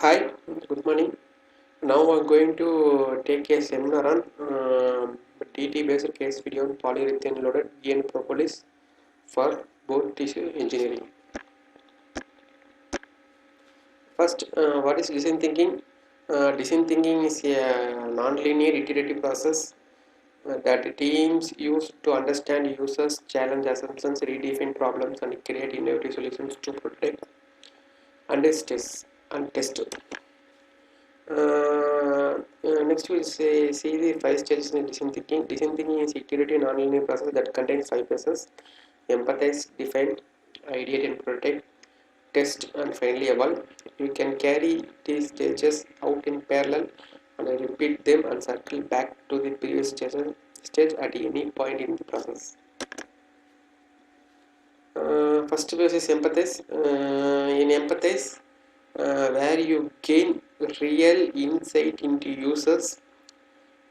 Hi, good morning. Now I'm going to take a seminar on TT based case video on polyurethane loaded EN propolis for bone tissue engineering. First, what is design thinking? Design thinking is a non-linear iterative process that teams use to understand users, challenge assumptions, redefine problems, and create innovative solutions to protect and test. Next we'll see the five stages in design thinking. Design thinking is iterative nonlinear process that contains five phases: empathize, define, ideate and protect, test, and finally evolve. You can carry these stages out in parallel and repeat them and circle back to the previous stage at any point in the process. First phase is empathize. In empathize, where you gain real insight into users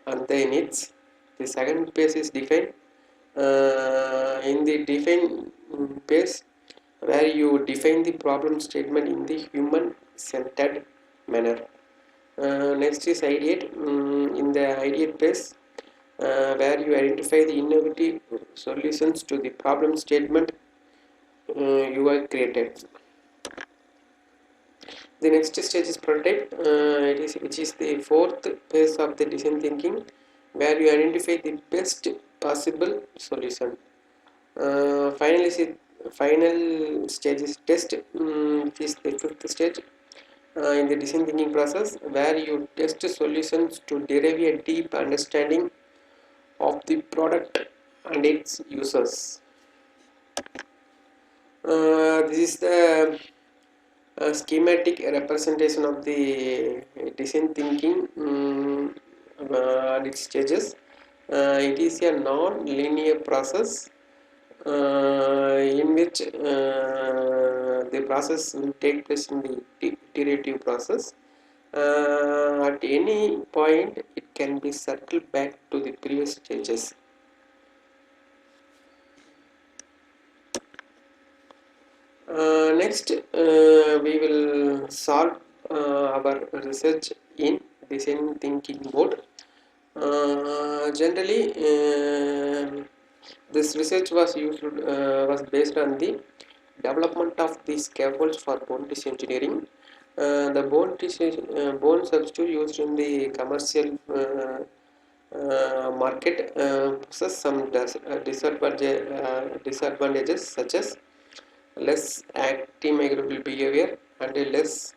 and their needs. The second phase is define. In the define phase, where you define the problem statement in the human-centered manner. Next is ideate. In the ideate phase, where you identify the innovative solutions to the problem statement you have created. The next stage is prototype, which is the fourth phase of the design thinking, where you identify the best possible solution. Final stage is test, which is the fifth stage in the design thinking process, where you test solutions to derive a deep understanding of the product and its users. This is the schematic representation of the design thinking and its stages. It is a non-linear process in which the process will take place in the iterative process. At any point, it can be circled back to the previous stages. Next, we will solve our research in design thinking mode. Generally, this research was based on the development of the scaffolds for bone tissue engineering. The bone substitute used in the commercial market possess some disadvantages such as less antimicrobial behavior and a less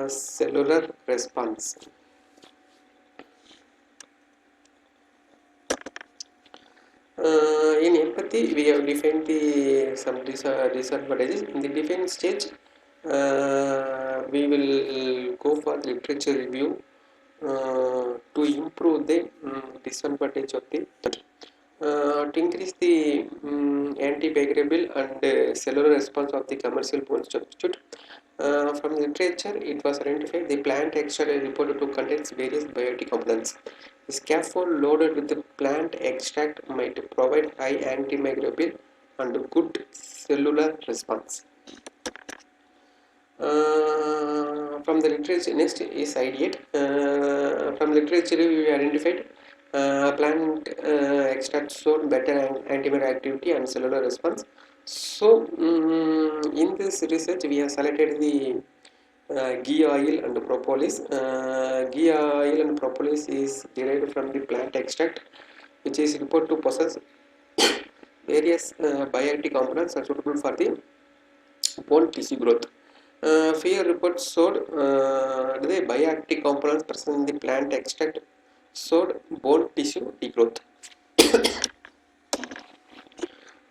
cellular response. In empathy, we have defined the some disadvantages. In the defined stage, we will go for literature review to improve the disadvantage of the to increase the antibacterial and cellular response of the commercial bone substitute. From literature, it was identified the plant extract is reported to contain various biotic components. The scaffold loaded with the plant extract might provide high antimicrobial and good cellular response. From the literature, next is ideate. From literature, we identified plant extracts showed better antiviral activity and cellular response. So, in this research, we have selected the ghee oil and propolis. Ghee oil and propolis is derived from the plant extract, which is reported to possess various bioactive components are suitable for the bone tissue growth. Few reports showed the bioactive components present in the plant extract showed bone tissue degrowth.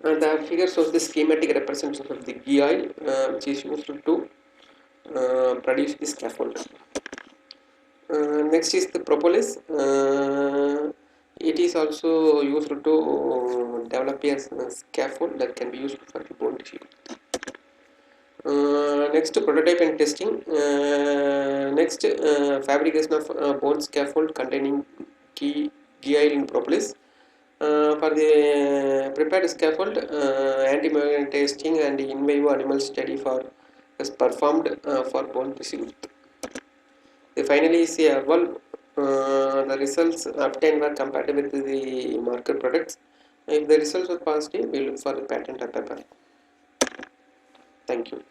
The figure shows the schematic representation of the ghee oil, which is used to produce the scaffold. Next is the propolis. It is also used to develop a scaffold that can be used for the bone tissue. Next, prototype and testing. Next, fabrication of bone scaffold containing ghee oil and propolis. For the prepared scaffold, antimicrobial testing and in vivo animal study for is performed for bone tissue growth. They finally see evolve. The results obtained were compared with the marker products. If the results were positive, we look for the patent or paper. Thank you.